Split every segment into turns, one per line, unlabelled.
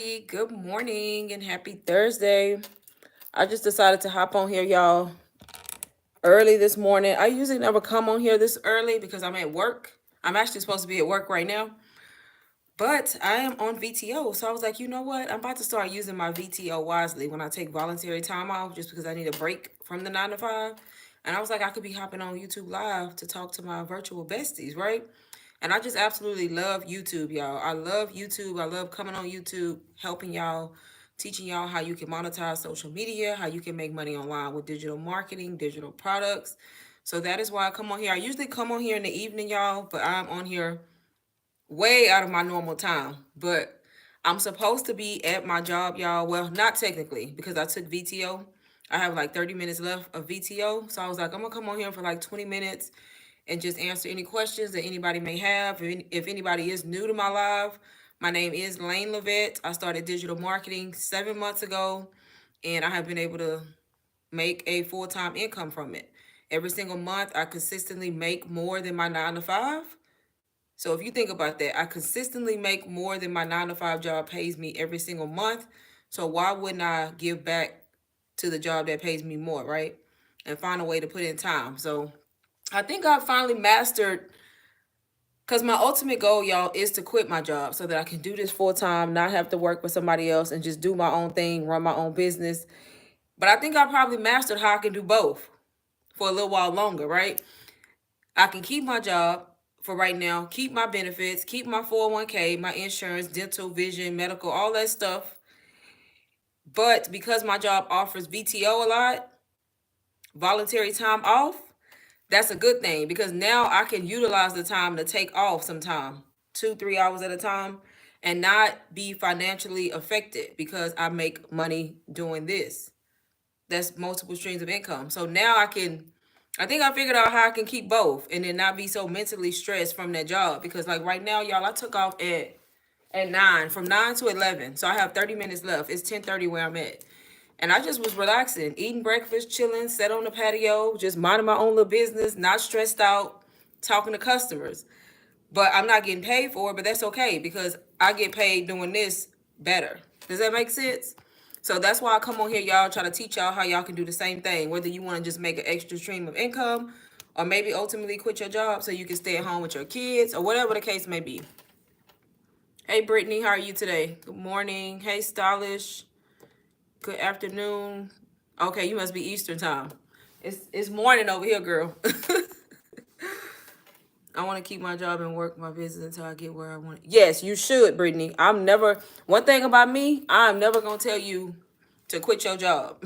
Good morning and happy Thursday. I just decided to hop on here, y'all, early this morning. I usually never come on here this early because I'm at work. I'm actually supposed to be at work right now, but I am on VTO. So I was like, you know what? I'm about to start using my VTO wisely when I take voluntary time off just because I need a break from the 9 to 5. And I was like, I could be hopping on YouTube Live to talk to my virtual besties, right? And I just absolutely love YouTube, y'all. I love YouTube. I love coming on YouTube, helping y'all, teaching y'all how you can monetize social media, how you can make money online with digital marketing, digital products. So that is why I come on here. I usually come on here in the evening, y'all, but I'm on here way out of my normal time. But I'm supposed to be at my job, y'all. Well, not technically because I took VTO. I have like 30 minutes left of VTO. So I was like, I'm going to come on here for like 20 minutes and just answer any questions that anybody may have. If anybody is new to my live, my name is Lane Levette. I started digital marketing 7 months ago, and I have been able to make a full-time income from it. Every single month, I consistently make more than my 9 to 5. So if you think about that, I consistently make more than my 9 to 5 job pays me every single month. So why wouldn't I give back to the job that pays me more, right? And find a way to put in time. So I think I finally mastered, because my ultimate goal, y'all, is to quit my job so that I can do this full time, not have to work with somebody else, and just do my own thing, run my own business. But I think I probably mastered how I can do both for a little while longer, right? I can keep my job for right now, keep my benefits, keep my 401k, my insurance, dental, vision, medical, all that stuff. But because my job offers VTO a lot, voluntary time off, that's a good thing because now I can utilize the time to take off sometime, 2, 3 hours at a time, and not be financially affected because I make money doing this. That's multiple streams of income. So now I think I figured out how I can keep both and then not be so mentally stressed from that job. Because like right now, y'all, I took off at 9, from 9 to 11. So I have 30 minutes left. It's 10:30 where I'm at. And I just was relaxing, eating breakfast, chilling, sat on the patio, just minding my own little business, not stressed out, talking to customers. But I'm not getting paid for it, but that's okay because I get paid doing this better. Does that make sense? So that's why I come on here, y'all, try to teach y'all how y'all can do the same thing, whether you want to just make an extra stream of income or maybe ultimately quit your job so you can stay at home with your kids or whatever the case may be. Hey, Brittany, how are you today? Good morning. Hey, Stylish. Good afternoon. Okay, you must be Eastern time. It's morning over here, girl. I want to keep my job and work my business until I get where I want. Yes, you should, Brittany. I'm never. One thing about me, I'm never gonna tell you to quit your job.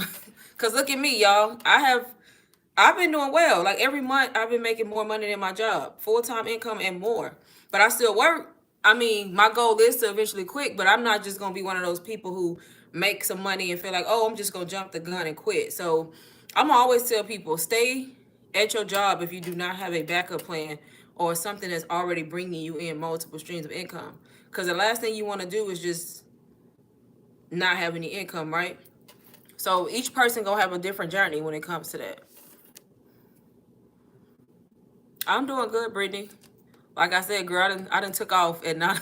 Cause look at me, y'all. I've been doing well. Like every month, I've been making more money than my job, full time income and more. But I still work. I mean, my goal is to eventually quit, but I'm not just gonna be one of those people who make some money and feel like, oh, I'm just gonna jump the gun and quit. So I'm gonna always tell people, stay at your job if you do not have a backup plan or something that's already bringing you in multiple streams of income. Because the last thing you want to do is just not have any income, right? So each person gonna have a different journey when it comes to that. I'm doing good, Brittany. Like I said, girl, I done took off and now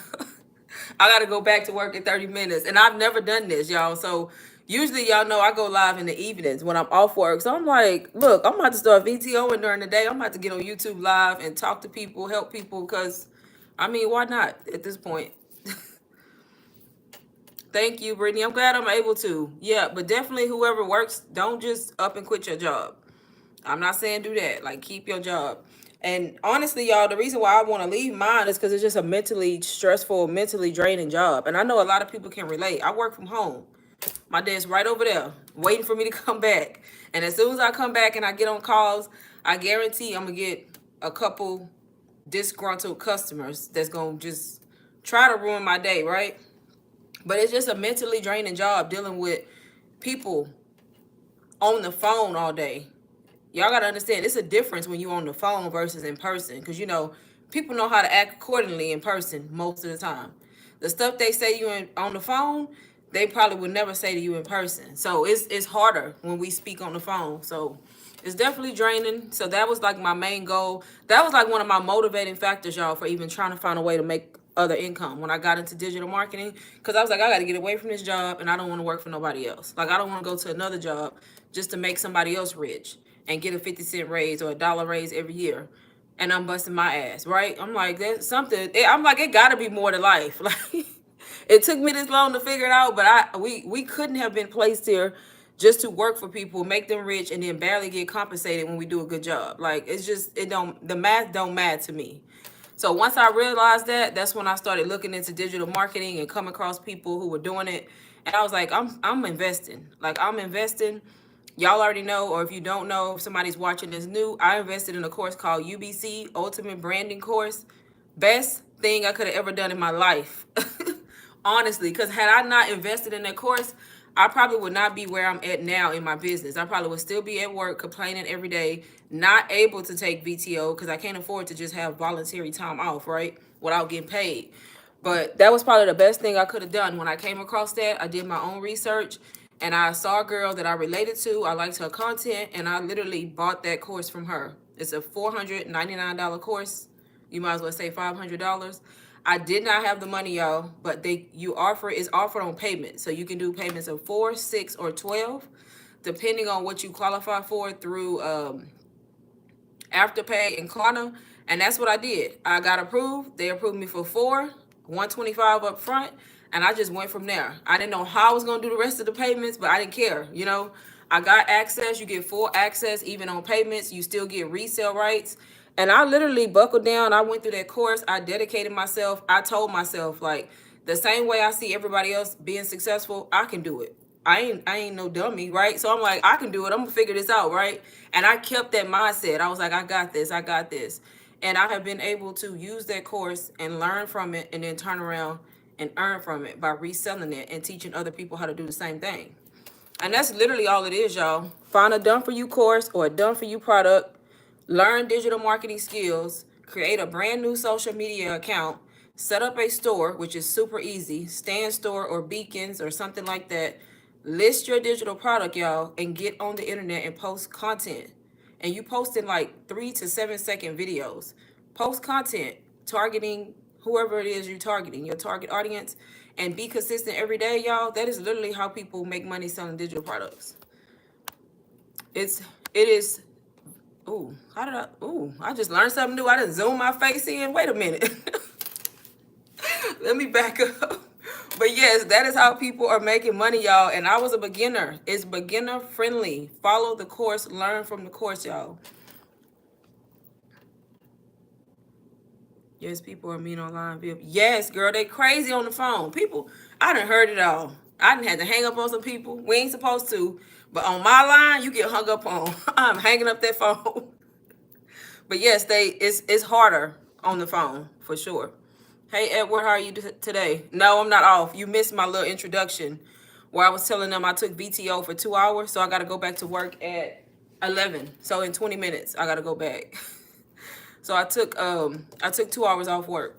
I gotta go back to work in 30 minutes. And I've never done this, y'all. So usually y'all know I go live in the evenings when I'm off work. So I'm like, look, I'm about to start VTOing during the day. I'm about to get on YouTube live and talk to people, help people, because I mean, why not at this point? Thank you, Brittany. I'm glad I'm able to. Yeah, but definitely whoever works, don't just up and quit your job. I'm not saying do that. Like, keep your job. And honestly, y'all, the reason why I want to leave mine is because it's just a mentally stressful, mentally draining job. And I know a lot of people can relate. I work from home. My desk right over there, waiting for me to come back. And as soon as I come back and I get on calls, I guarantee I'm going to get a couple disgruntled customers that's going to just try to ruin my day, right? But it's just a mentally draining job dealing with people on the phone all day. Y'all gotta understand, it's a difference when you're on the phone versus in person. Because, you know, people know how to act accordingly in person most of the time. The stuff they say on the phone, they probably would never say to you in person. So it's harder when we speak on the phone. So it's definitely draining. So that was like my main goal. That was like one of my motivating factors, y'all, for even trying to find a way to make other income when I got into digital marketing, because I was like, I got to get away from this job and I don't want to work for nobody else. Like, I don't want to go to another job just to make somebody else rich and get a 50 cent raise or a dollar raise every year. And I'm busting my ass, right? I'm like, there's something. I'm like, it got to be more to life. Like, it took me this long to figure it out, but we couldn't have been placed here just to work for people, make them rich, and then barely get compensated when we do a good job. Like, it's just, it don't, the math don't matter to me. So once I realized that, that's when I started looking into digital marketing and come across people who were doing it. And I was like, I'm investing. Like, I'm investing. Y'all already know, or if you don't know, if somebody's watching this new, I invested in a course called UBC, Ultimate Branding Course. Best thing I could have ever done in my life. Honestly, because had I not invested in that course, I probably would not be where I'm at now in my business. I probably would still be at work complaining every day, not able to take VTO because I can't afford to just have voluntary time off, right? Without getting paid. But that was probably the best thing I could have done. When I came across that, I did my own research and I saw a girl that I related to. I liked her content and I literally bought that course from her. It's a $499 course. You might as well say $500. I did not have the money, y'all, but it's offered on payment. So you can do payments of 4, 6, or 12, depending on what you qualify for through Afterpay and Klarna. And that's what I did. I got approved. They approved me for 125 up front, and I just went from there. I didn't know how I was gonna do the rest of the payments, but I didn't care. I got access. You get full access even on payments. You still get resale rights. And I literally buckled down. I went through that course. I dedicated myself. I told myself, like, the same way I see everybody else being successful, I can do it. I ain't no dummy, right? So I'm like, I can do it. I'm gonna figure this out, right? And I kept that mindset. I was like, I got this. I got this. And I have been able to use that course and learn from it and then turn around and earn from it by reselling it and teaching other people how to do the same thing. And that's literally all it is, y'all. Find a done for you course or a done for you product, learn digital marketing skills, create a brand new social media account, set up a store, which is super easy, stand store or beacons or something like that. List your digital product, y'all, and get on the internet and post content. And you post in like 3 to 7 second videos. Post content targeting whoever it is you're targeting, your target audience, and be consistent every day, y'all. That is literally how people make money selling digital products. It is. Ooh, I just learned something new. I didn't zoom my face in. Wait a minute. Let me back up. But yes, that is how people are making money, y'all. And I was a beginner. It's beginner friendly. Follow the course, learn from the course, y'all. Yes, people are mean online. Yes, girl, they crazy on the phone. People, I done heard it all. I done had to hang up on some people. We ain't supposed to. But on my line, you get hung up on. I'm hanging up that phone. But yes, it's harder on the phone for sure. Hey Edward, how are you today? No, I'm not off. You missed my little introduction where I was telling them I took VTO for 2 hours, so I got to go back to work at 11. So in 20 minutes, I got to go back. So I took 2 hours off work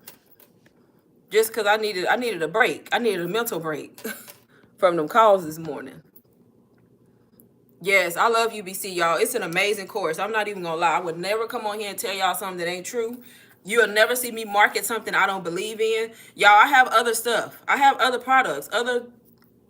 just because I needed a break. I needed a mental break from them calls this morning. Yes, I love UBC, y'all. It's an amazing course. I'm not even gonna lie. I would never come on here and tell y'all something that ain't true. You'll never see me market something I don't believe in. Y'all, I have other stuff. I have other products, other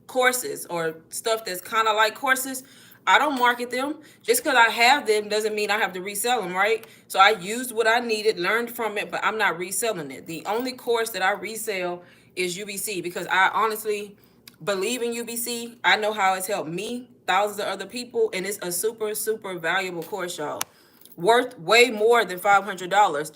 courses or stuff that's kind of like courses. I don't market them. Just because I have them doesn't mean I have to resell them, right? So I used what I needed, learned from it, but I'm not reselling it. The only course that I resell is UBC because I honestly believe in UBC. I know how it's helped me, thousands of other people, and it's a super, super valuable course, y'all. Worth way more than $500.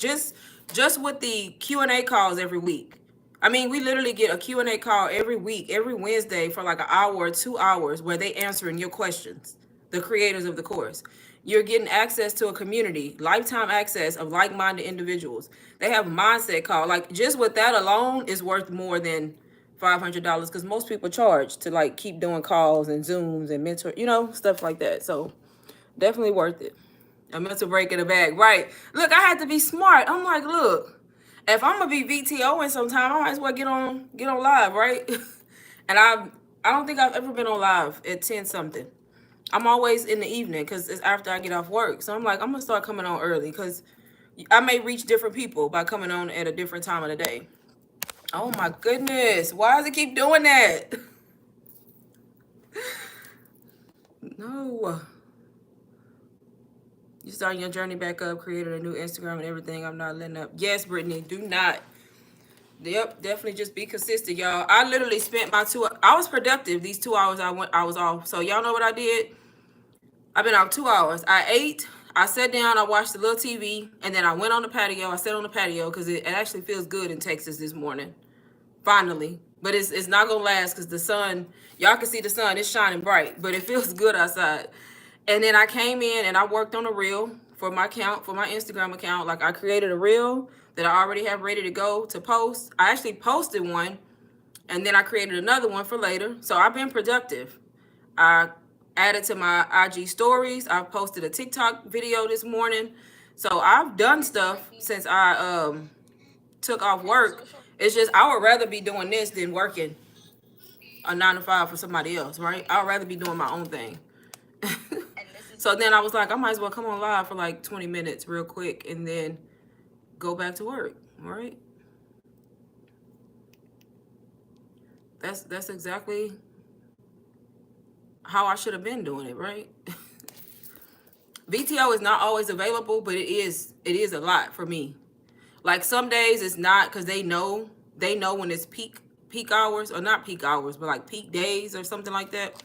Just with the Q&A calls every week. I mean, we literally get a Q&A call every week, every Wednesday for like an hour or 2 hours where they answering your questions, the creators of the course. You're getting access to a community, lifetime access of like-minded individuals. They have a mindset call. Like, just with that alone is worth more than $500 because most people charge to like keep doing calls and Zooms and mentor, stuff like that. So definitely worth it. A mental break in the bag, right? Look, I had to be smart. I'm like, look, if I'm gonna be VTOing sometime, I might as well get on live, right? And I don't think I've ever been on live at 10 something. I'm always in the evening because it's after I get off work. So I'm like, I'm gonna start coming on early because I may reach different people by coming on at a different time of the day. Oh my goodness. Why does it keep doing that? No. You starting your journey back up, created a new Instagram and everything. I'm not letting up. Yes, Brittany, do not. Yep, definitely just be consistent, y'all. I literally spent my I was productive these 2 hours I was off. So y'all know what I did? I've been out 2 hours. I ate, I sat down, I watched a little TV, and then I went on the patio. I sat on the patio because it actually feels good in Texas this morning. Finally. But it's not gonna last because the sun, y'all can see the sun, it's shining bright, but it feels good outside. And then I came in and I worked on a reel for my account, for my Instagram account. Like I created a reel that I already have ready to go to post. I actually posted one and then I created another one for later. So I've been productive. I added to my IG stories. I posted a TikTok video this morning. So I've done stuff since I took off work. It's just I would rather be doing this than working a 9 to 5 for somebody else, right? I would rather be doing my own thing. So then I was like, I might as well come on live for like 20 minutes real quick and then go back to work, right? That's exactly how I should have been doing it, right? VTO is not always available, but it is a lot for me. Like some days it's not because they know when it's peak hours, or not peak hours, but like peak days or something like that.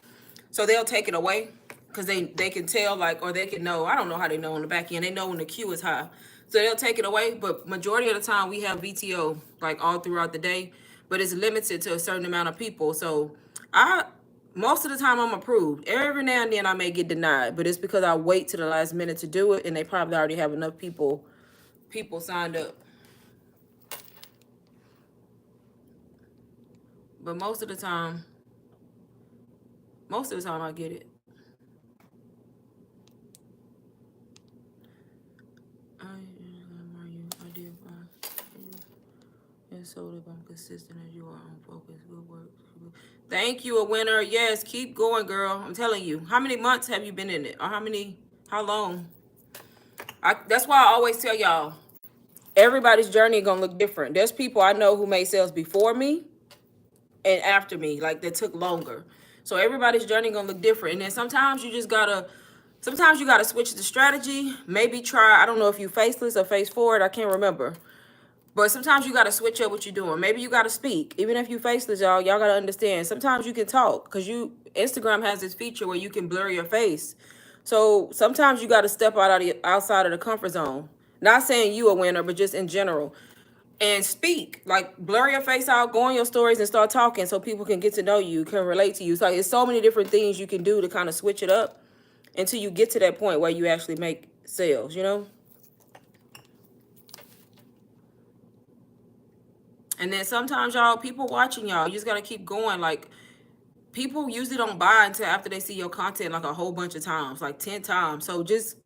So they'll take it away because they can tell, like, or they can know. I don't know how they know on the back end. They know when the queue is high, so they'll take it away. But majority of the time we have VTO like all throughout the day, but it's limited to a certain amount of people. So I most of the time I'm approved. Every now and then I may get denied, but it's because I wait to the last minute to do it, and they probably already have enough people signed up. But most of the time I get it. I did fine. And so if I'm consistent as you are on focus, good work. Thank you, a winner. Yes, keep going, girl. I'm telling you. How many months have you been in it? Or how long? That's why I always tell y'all, everybody's journey gonna look different. There's people I know who made sales before me and after me, like that took longer. So everybody's journey gonna look different. And then sometimes you gotta switch the strategy. Maybe try, I don't know if you faceless or face forward, I can't remember. But sometimes you gotta switch up what you're doing. Maybe you gotta speak. Even if you faceless, y'all gotta understand. Sometimes you can talk because Instagram has this feature where you can blur your face. So sometimes you gotta step outside of the comfort zone. Not saying you a winner, but just in general. And speak. Like blur your face out, go on your stories and start talking so people can get to know you, can relate to you. So it's so many different things you can do to kind of switch it up until you get to that point where you actually make sales, you know? And then sometimes y'all, people watching y'all, you just gotta keep going. Like people usually don't buy until after they see your content like a whole bunch of times, like 10 times. So just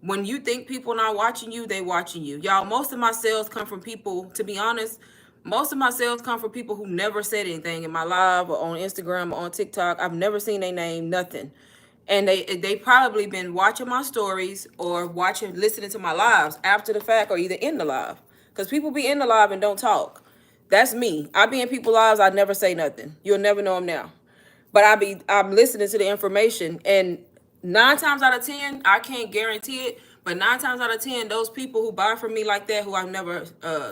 when you think people not watching you, they watching you. Y'all, most of my sales come from people, to be honest, most of my sales come from people who never said anything in my live or on Instagram or on TikTok. I've never seen their name, nothing. And they probably been watching my stories or listening to my lives after the fact or either in the live. Because people be in the live and don't talk. That's me. I be in people's lives, I never say nothing. You'll never know them now. But I'm listening to the information, and 9 times out of 10, I can't guarantee it, but 9 times out of 10, those people who buy from me like that, who I've never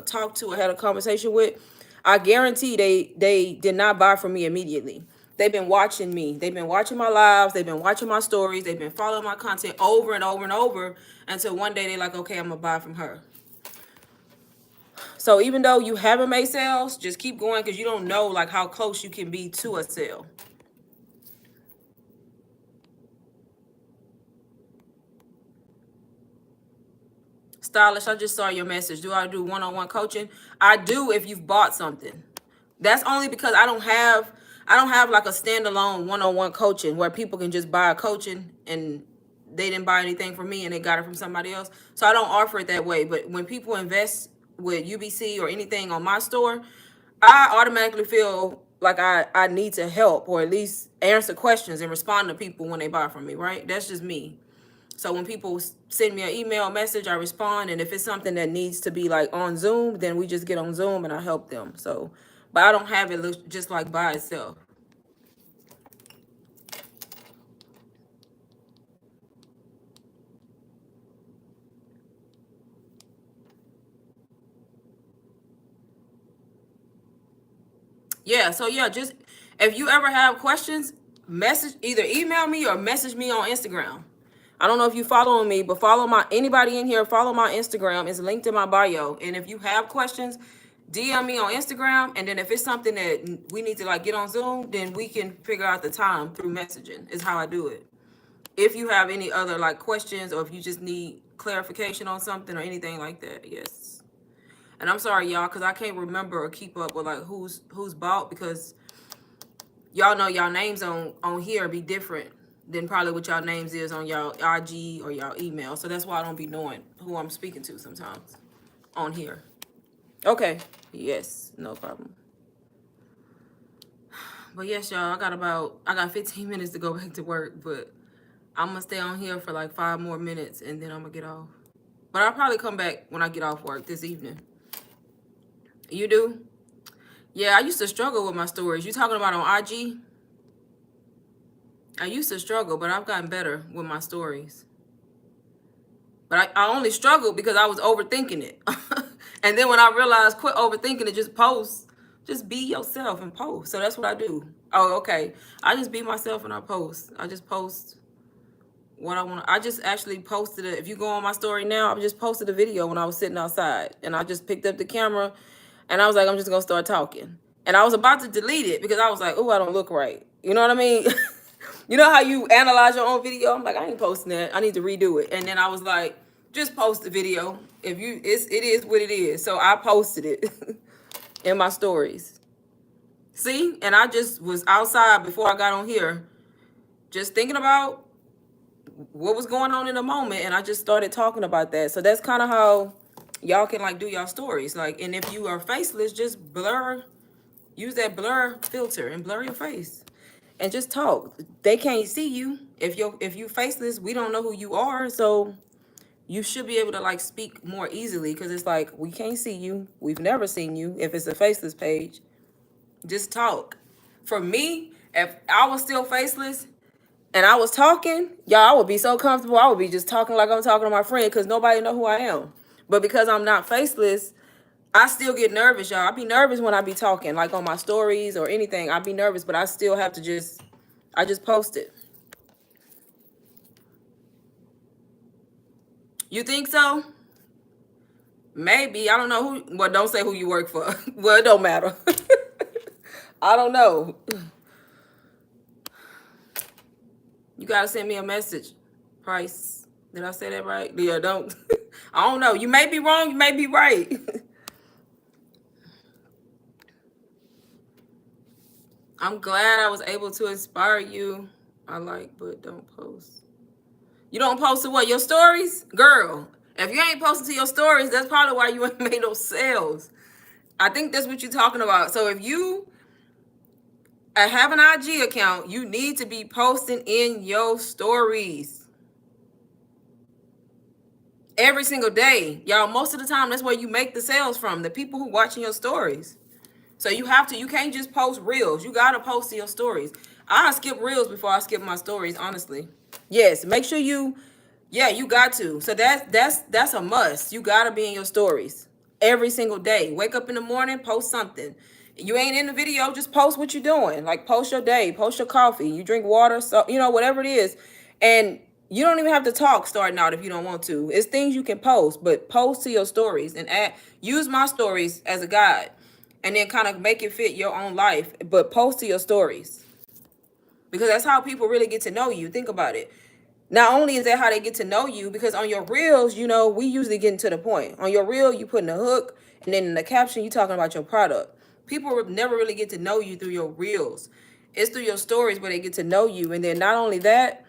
talked to or had a conversation with, I guarantee they did not buy from me immediately. They've been watching me. They've been watching my lives. They've been watching my stories. They've been following my content over and over and over until one day they're like, okay, I'm gonna buy from her. So even though you haven't made sales, just keep going because you don't know like how close you can be to a sale. Stylish, I just saw your message. Do I do one-on-one coaching? I do if you've bought something. That's only because I don't have like a standalone one-on-one coaching where people can just buy a coaching and they didn't buy anything from me and they got it from somebody else. So I don't offer it that way. But when people invest with UBC or anything on my store, I automatically feel like I need to help or at least answer questions and respond to people when they buy from me, right? That's just me. So when people send me an email message, I respond. And if it's something that needs to be like on Zoom, then we just get on Zoom and I help them. So, but I don't have it look just like by itself. Yeah, so yeah, just if you ever have questions, message either email me or message me on Instagram. I don't know if you following me, but follow my anybody in here, follow my Instagram. It's linked in my bio. And if you have questions, DM me on Instagram. And then if it's something that we need to like get on Zoom, then we can figure out the time through messaging is how I do it. If you have any other like questions or if you just need clarification on something or anything like that, yes. And I'm sorry, y'all, because I can't remember or keep up with like who's bought because y'all know y'all names on here be different than probably what y'all names is on y'all IG or y'all email. So that's why I don't be knowing who I'm speaking to sometimes on here. Okay. Yes, no problem. But yes, y'all, I got 15 minutes to go back to work, but I'm gonna stay on here for like 5 more minutes and then I'm gonna get off. But I'll probably come back when I get off work this evening. You do? Yeah, I used to struggle with my stories. You talking about on IG? I used to struggle, but I've gotten better with my stories. But I only struggled because I was overthinking it. And then when I realized quit overthinking it, just post. Just be yourself and post. So that's what I do. Oh, okay. I just be myself and I post. I just post what I want. I just actually posted it. If you go on my story now, I just posted a video when I was sitting outside. And I just picked up the camera and I was like, I'm just going to start talking. And I was about to delete it because I was like, oh, I don't look right. You know what I mean? You know how you analyze your own video? I'm like, I ain't posting that. I need to redo it. And then I was like, just post the video. If you, it is what it is. So I posted it in my stories. See? And I just was outside before I got on here, just thinking about what was going on in the moment. And I just started talking about that. So that's kind of how y'all can like do y'all stories. Like, and if you are faceless, just blur, use that blur filter and blur your face. And just talk. They can't see you. If you faceless, we don't know who you are. So you should be able to like speak more easily because it's like we can't see you. We've never seen you. If it's a faceless page, just talk. For me, if I was still faceless and I was talking, y'all, I would be so comfortable. I would be just talking like I'm talking to my friend because nobody know who I am. But because I'm not faceless, I still get nervous, y'all. I be nervous when I be talking, like on my stories or anything. I be nervous, but I still have to I just post it. You think so? Maybe. I don't know who. Well, don't say who you work for. Well, it don't matter. I don't know. You gotta send me a message. Price. Did I say that right? Yeah, don't. I don't know. You may be wrong. You may be right. I'm glad I was able to inspire you. I like, but don't post. You don't post to what? Your stories? Girl, if you ain't posting to your stories, that's probably why you ain't made no sales. I think that's what you're talking about. So if you have an IG account, you need to be posting in your stories every single day. Y'all, most of the time, that's where you make the sales from, the people who watching your stories. So you can't just post reels. You got to post to your stories. I skip reels before I skip my stories, honestly. Yes, make sure yeah, you got to. So that's a must. You got to be in your stories every single day. Wake up in the morning, post something. You ain't in the video, just post what you're doing. Like post your day, post your coffee, you drink water, so whatever it is. And you don't even have to talk starting out if you don't want to. It's things you can post, but post to your stories and use my stories as a guide and then kind of make it fit your own life, but post to your stories. Because that's how people really get to know you. Think about it. Not only is that how they get to know you, because on your reels, we usually get to the point. On your reel, you put in a hook, and then in the caption, you talking about your product. People never really get to know you through your reels. It's through your stories where they get to know you. And then not only that,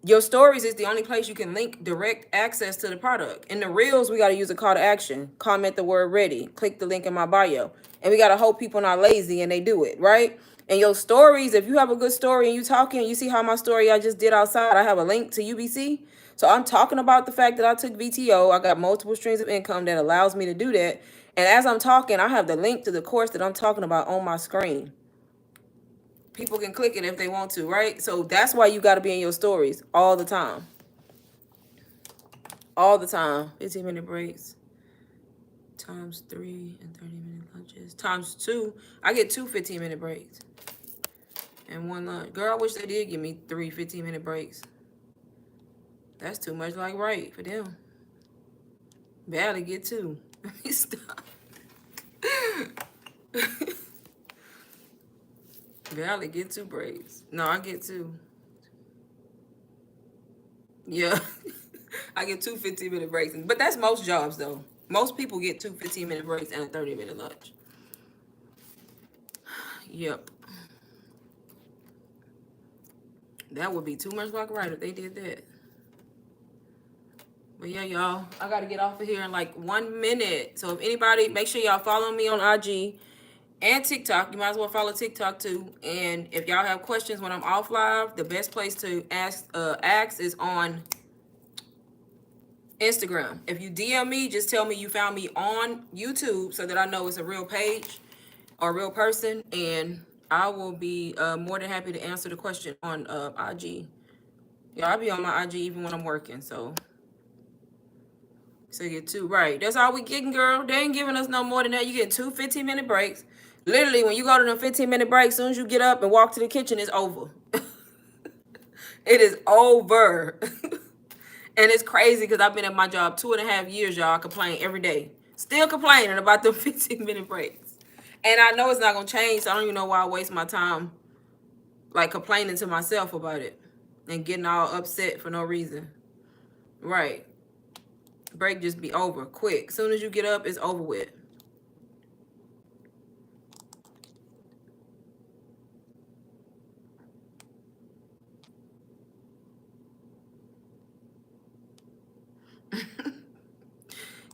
your stories is the only place you can link direct access to the product. In the reels, we got to use a call to action. Comment the word ready. Click the link in my bio. And we got to hope people not lazy and they do it, right? And your stories, if you have a good story and you talking, you see how my story I just did outside, I have a link to UBC. So I'm talking about the fact that I took VTO. I got multiple streams of income that allows me to do that. And as I'm talking, I have the link to the course that I'm talking about on my screen. People can click it if they want to, right? So that's why you got to be in your stories all the time. All the time. 15-minute breaks. Times 3 and 30-minute lunches. Times 2. I get 2 15-minute breaks. And 1 lunch. Girl, I wish they did give me 3 15-minute breaks. That's too much like right for them. Barely get 2. Let me stop. Barely get 2 breaks. No, I get 2. Yeah. I get 2 15-minute breaks. But that's most jobs, though. Most people get 2 15-minute breaks and a 30-minute lunch. Yep. That would be too much like right if they did that. But yeah, y'all, I got to get off of here in like 1 minute. So if anybody, make sure y'all follow me on IG and TikTok. You might as well follow TikTok too. And if y'all have questions when I'm off live, the best place to ask is on Instagram. If you DM me, just tell me you found me on YouTube so that I know it's a real page or a real person, and I will be more than happy to answer the question on IG. Yeah, I'll be on my IG even when I'm working, so you get 2. Right, that's all we getting, girl. They ain't giving us no more than that. You get 2 15-minute breaks. Literally, when you go to the 15-minute break, as soon as you get up and walk to the kitchen, it's over. It is over. And it's crazy because I've been at my job 2.5 years, y'all. I complain every day. Still complaining about the 15-minute breaks. And I know it's not going to change, so I don't even know why I waste my time, like, complaining to myself about it and getting all upset for no reason. Right. Break just be over quick. As soon as you get up, it's over with.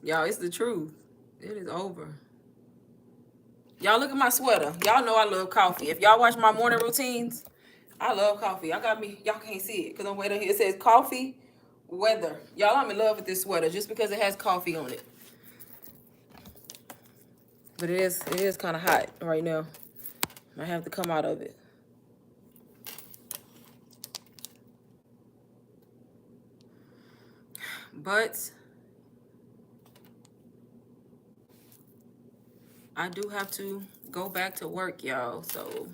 Y'all, it's the truth. It is over. Y'all look at my sweater. Y'all know I love coffee. If y'all watch my morning routines, I love coffee. I got me, y'all can't see it because I'm waiting here. It says coffee weather. Y'all, I'm in love with this sweater just because it has coffee on it. But it is kind of hot right now. I have to come out of it. But I do have to go back to work, y'all. So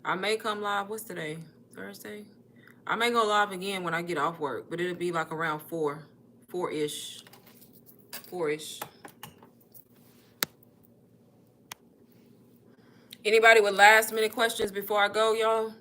I may come live. What's today? Thursday? I may go live again when I get off work, but it'll be like around 4-ish. 4-ish. Anybody with last minute questions before I go, y'all?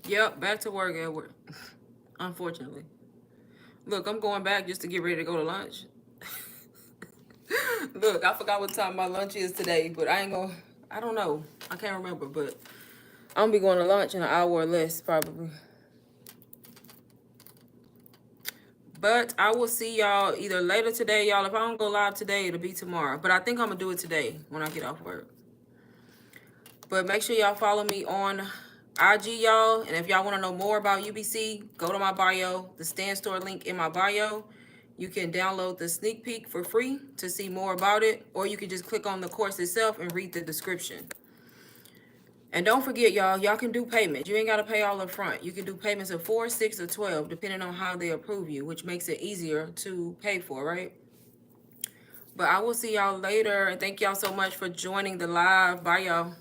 Yep, back to work, Edward. Unfortunately. Look, I'm going back just to get ready to go to lunch. Look, I forgot what time my lunch is today, but I don't know. I can't remember, but I'm gonna be going to lunch in an hour or less, probably. But I will see y'all either later today, y'all. If I don't go live today, it'll be tomorrow. But I think I'm gonna do it today when I get off work. But make sure y'all follow me on IG, y'all. And if y'all want to know more about UBC, go to my bio, the Stand Store link in my bio. You can download the sneak peek for free to see more about it, or you can just click on the course itself and read the description. And don't forget, y'all can do payments. You ain't got to pay all up front. You can do payments of 4, 6, or 12, depending on how they approve you, which makes it easier to pay for, right? But I will see y'all later. And thank y'all so much for joining the live. Bye, y'all.